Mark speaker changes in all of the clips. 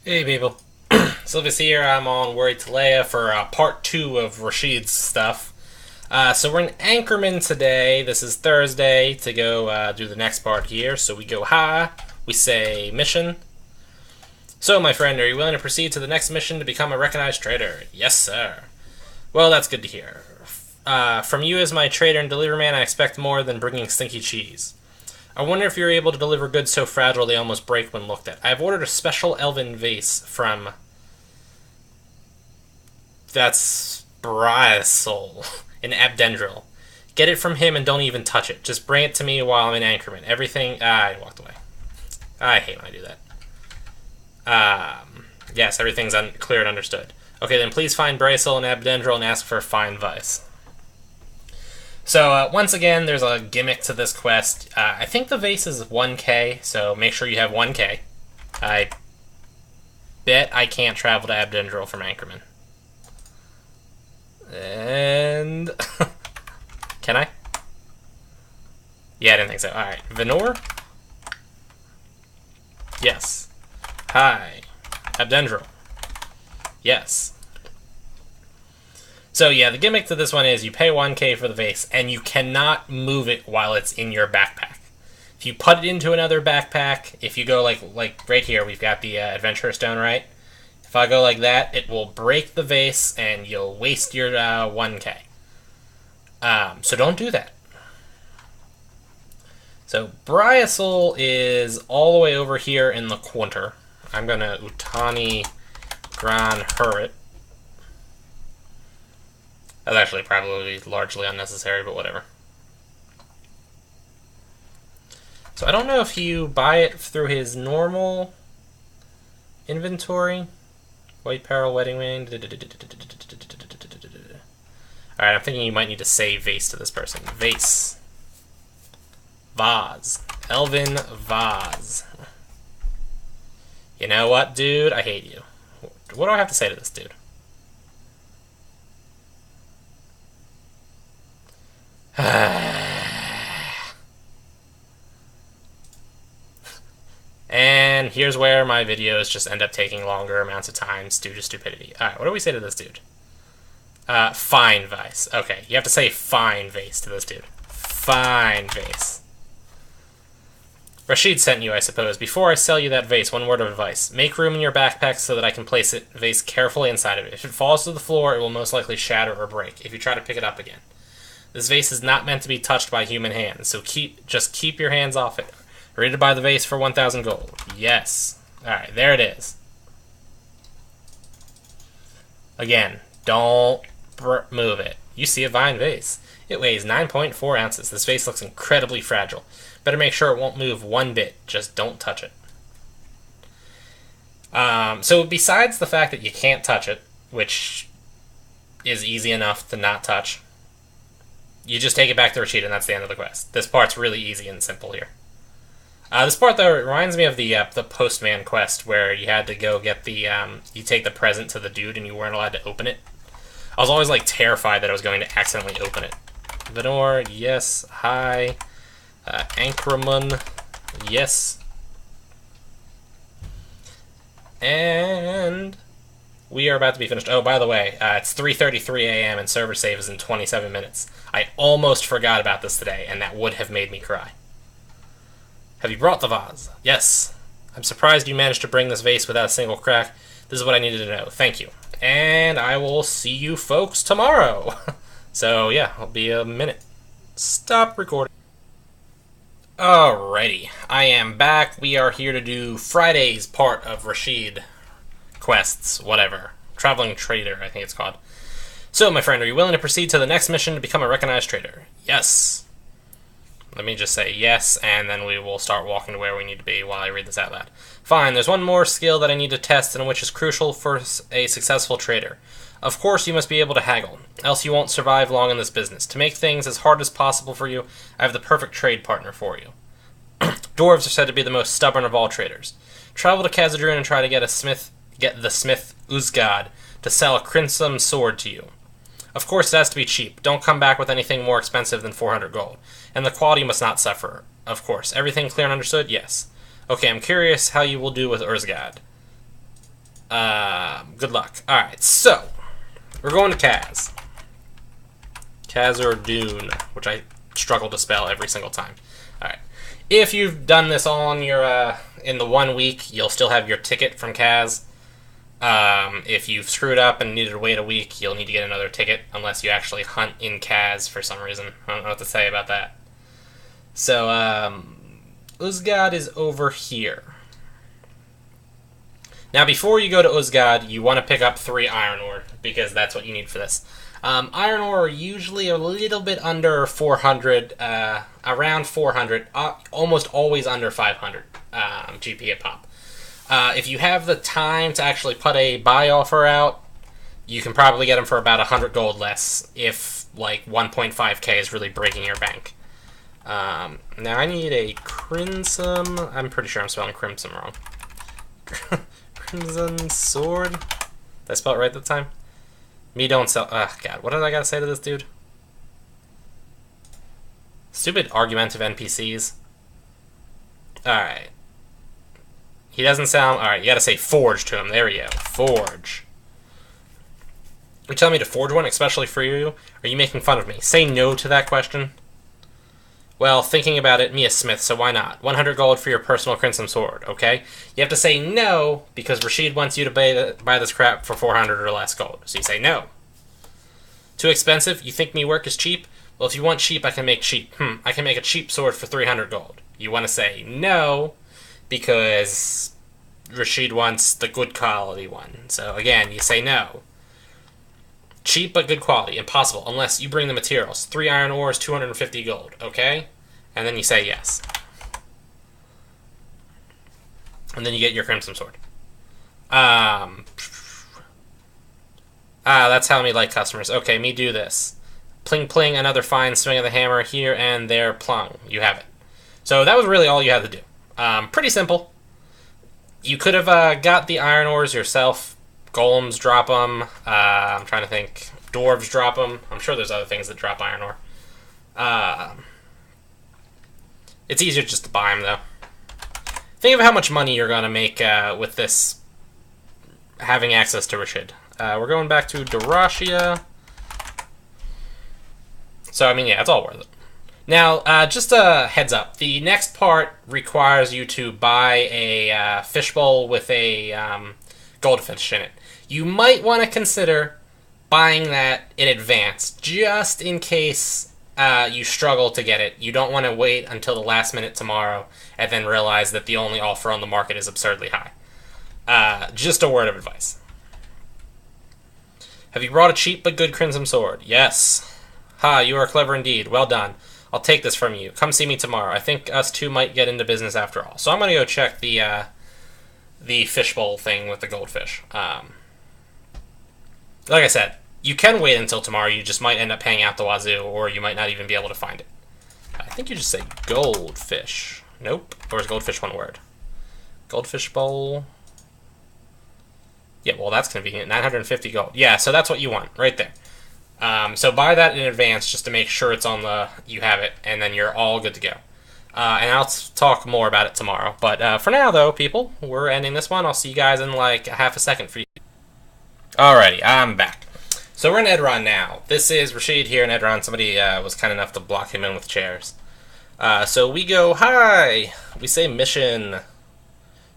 Speaker 1: Hey people, Sylvius here. I'm on Worried Talea for part 2 of Rashid's stuff. So we're in Anchorman today. This is Thursday to go do the next part here. So we go high, we say mission. So my friend, are you willing to proceed to the next mission to become a recognized trader? Yes sir. Well, that's good to hear. From you as my trader and delivery man, I expect more than bringing stinky cheese. I wonder if you're able to deliver goods so fragile they almost break when looked at. I have ordered a special elven vase from... That's Brysol in Abdendril. Get it from him and don't even touch it. Just bring it to me while I'm in Anchorman. Everything... I walked away. I hate when I do that. Yes, everything's clear and understood. Okay, then please find Brysol in Abdendril and ask for a fine vice. So, once again, there's a gimmick to this quest. I think the vase is 1k, so make sure you have 1k. I bet I can't travel to Abdendril from Anchorman. And... Can I? Yeah, I didn't think so. Alright, Venor? Yes. Hi. Abdendril? Yes. So yeah, the gimmick to this one is you pay 1k for the vase, and you cannot move it while it's in your backpack. If you put it into another backpack, if you go like right here, we've got the Adventurer Stone, right? If I go like that, it will break the vase, and you'll waste your 1k. So don't do that. So Brysol is all the way over here in the corner. I'm gonna Utani Gran Hurrit. That's actually probably largely unnecessary, but whatever. So I don't know if you buy it through his normal inventory. White Peril, Wedding Ring. Alright, I'm thinking you might need to say vase to this person. Vase. Vase. Elven vase. You know what, dude? I hate you. What do I have to say to this dude? And here's where my videos just end up taking longer amounts of time due to stupidity. Alright, what do we say to this dude? Fine vase. Okay, you have to say fine vase to this dude. Fine vase. Rashid sent you, I suppose. Before I sell you that vase, one word of advice. Make room in your backpack so that I can place it vase carefully inside of it. If it falls to the floor, it will most likely shatter or break if you try to pick it up again. This vase is not meant to be touched by human hands, so just keep your hands off it. Ready to buy the vase for 1,000 gold. Yes. Alright, there it is. Again, don't move it. You see a fine vase. It weighs 9.4 ounces. This vase looks incredibly fragile. Better make sure it won't move one bit. Just don't touch it. So besides the fact that you can't touch it, which is easy enough to not touch, you just take it back to Rashid, and that's the end of the quest. This part's really easy and simple here. This part, though, reminds me of the Postman quest, where you had to go get the, you take the present to the dude, and you weren't allowed to open it. I was always, like, terrified that I was going to accidentally open it. Venor, yes. Hi. Anchorman, yes. And we are about to be finished. Oh, by the way, it's 3:33 a.m. and server save is in 27 minutes. I almost forgot about this today, and that would have made me cry. Have you brought the vase? Yes. I'm surprised you managed to bring this vase without a single crack. This is what I needed to know. Thank you. And I will see you folks tomorrow. So, yeah, I'll be a minute. Stop recording. Alrighty. I am back. We are here to do Friday's part of Rashid quests, whatever. Traveling Trader, I think it's called. So, my friend, are you willing to proceed to the next mission to become a recognized trader? Yes. Let me just say yes, and then we will start walking to where we need to be while I read this out loud. Fine, there's one more skill that I need to test and which is crucial for a successful trader. Of course, you must be able to haggle, else you won't survive long in this business. To make things as hard as possible for you, I have the perfect trade partner for you. Dwarves are said to be the most stubborn of all traders. Travel to Khazad-dûm and try to get the smith Uzgad to sell a crimson sword to you. Of course, it has to be cheap. Don't come back with anything more expensive than 400 gold. And the quality must not suffer. Of course. Everything clear and understood? Yes. Okay, I'm curious how you will do with Uzgad. Good luck. Alright, so, we're going to Kaz. Kaz or Dune, which I struggle to spell every single time. Alright. If you've done this all on your, in the 1 week, you'll still have your ticket from Kaz. If you've screwed up and needed to wait a week, you'll need to get another ticket, unless you actually hunt in Kaz for some reason. I don't know what to say about that. So, Uzgad is over here. Now, before you go to Uzgad, you want to pick up 3 iron ore, because that's what you need for this. Iron ore are usually a little bit under 400, around 400, almost always under 500 GP a pop. If you have the time to actually put a buy offer out, you can probably get them for about 100 gold less if, like, 1.5k is really breaking your bank. Now, I need a Crimson... I'm pretty sure I'm spelling Crimson wrong. Crimson Sword? Did I spell it right that time? Me don't sell... Ugh, God, what did I gotta say to this dude? Stupid argumentative NPCs. Alright. He doesn't sound... Alright, you gotta say forge to him. There we go. Forge. You're telling me to forge one, especially for you? Are you making fun of me? Say no to that question. Well, thinking about it, Mia Smith, so why not? 100 gold for your personal Crimson Sword, okay? You have to say no, because Rashid wants you to buy this crap for 400 or less gold. So you say no. Too expensive? You think me work is cheap? Well, if you want cheap, I can make cheap. I can make a cheap sword for 300 gold. You want to say no, because Rashid wants the good quality one. So again, you say no. Cheap but good quality. Impossible, unless you bring the materials. 3 iron ores, 250 gold, okay? And then you say yes. And then you get your Crimson Sword. That's how me like customers. Okay, me do this. Pling pling, another fine swing of the hammer here and there, plung. You have it. So that was really all you had to do. Pretty simple. You could have got the iron ores yourself. Golems drop them. I'm trying to think. Dwarves drop them. I'm sure there's other things that drop iron ore. It's easier just to buy them, though. Think of how much money you're going to make with this, having access to Rashid. We're going back to Darashia. So, I mean, yeah, it's all worth it. Now, just a heads up. The next part requires you to buy a fishbowl with a goldfish in it. You might want to consider buying that in advance, just in case you struggle to get it. You don't want to wait until the last minute tomorrow and then realize that the only offer on the market is absurdly high. Just a word of advice. Have you brought a cheap but good Crimson Sword? Yes. Ha, you are clever indeed. Well done. I'll take this from you. Come see me tomorrow. I think us two might get into business after all. So I'm going to go check the fishbowl thing with the goldfish. Like I said, you can wait until tomorrow. You just might end up paying out the wazoo, or you might not even be able to find it. I think you just say goldfish. Nope. Or is goldfish one word? Goldfish bowl. Yeah, well, that's convenient. 950 gold. Yeah, so that's what you want, right there. So buy that in advance just to make sure it's on the... You have it, and then you're all good to go. And I'll talk more about it tomorrow. But for now, though, people, we're ending this one. I'll see you guys in like half a second for you. Alrighty, I'm back. So we're in Edron now. This is Rashid here in Edron. Somebody was kind enough to block him in with chairs. So we go, hi! We say mission.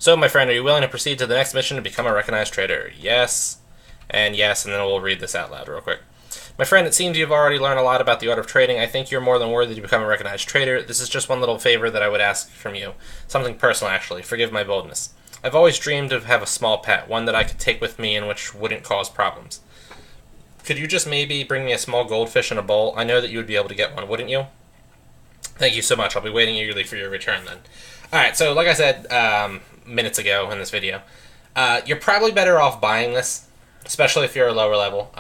Speaker 1: So, my friend, are you willing to proceed to the next mission to become a recognized trader? Yes, and then we'll read this out loud real quick. My friend, it seems you've already learned a lot about the art of trading. I think you're more than worthy to become a recognized trader. This is just one little favor that I would ask from you. Something personal, actually. Forgive my boldness. I've always dreamed of have a small pet, one that I could take with me and which wouldn't cause problems. Could you just maybe bring me a small goldfish in a bowl? I know that you would be able to get one, wouldn't you? Thank you so much. I'll be waiting eagerly for your return then. Alright, so like I said minutes ago in this video, you're probably better off buying this, especially if you're a lower level.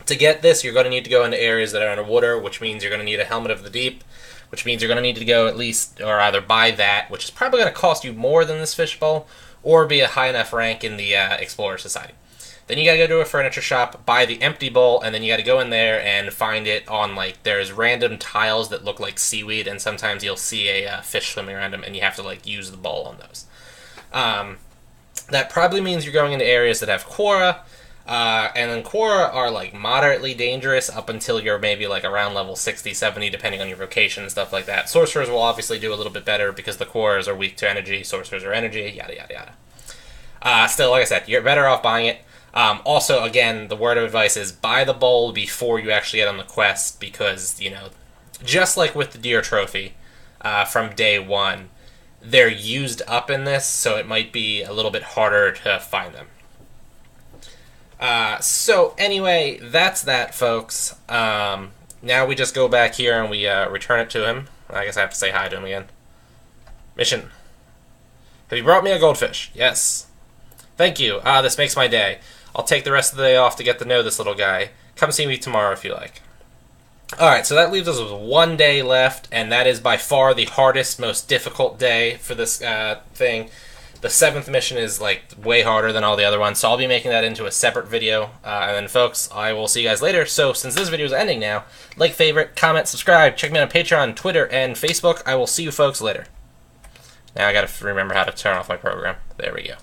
Speaker 1: To get this, you're going to need to go into areas that are underwater, which means you're going to need a Helmet of the Deep, which means you're going to need to go at least, or either buy that, which is probably going to cost you more than this fishbowl, or be a high enough rank in the Explorer Society. Then you got to go to a furniture shop, buy the empty bowl, and then you got to go in there and find it on, like, there's random tiles that look like seaweed, and sometimes you'll see a fish swimming around them, and you have to, like, use the bowl on those. That probably means you're going into areas that have Quora, and then Quora are like moderately dangerous up until you're maybe like around level 60, 70, depending on your vocation and stuff like that. Sorcerers will obviously do a little bit better because the Quoras are weak to energy, sorcerers are energy, yada yada yada. Still, like I said, you're better off buying it. Also, again, the word of advice is buy the bowl before you actually get on the quest because, you know, just like with the deer trophy from day one, they're used up in this, so it might be a little bit harder to find them. So anyway, that's that, folks. Now we just go back here and we return it to him. I guess I have to say hi to him again. Mission. Have you brought me a goldfish? Yes. Thank you. This makes my day. I'll take the rest of the day off to get to know this little guy. Come see me tomorrow if you like. Alright, so that leaves us with 1 day left, and that is by far the hardest, most difficult day for this thing. The 7th mission is like way harder than all the other ones, so I'll be making that into a separate video. And then, folks, I will see you guys later. So, since this video is ending now, like, favorite, comment, subscribe, check me out on Patreon, Twitter, and Facebook. I will see you folks later. Now I gotta remember how to turn off my program. There we go.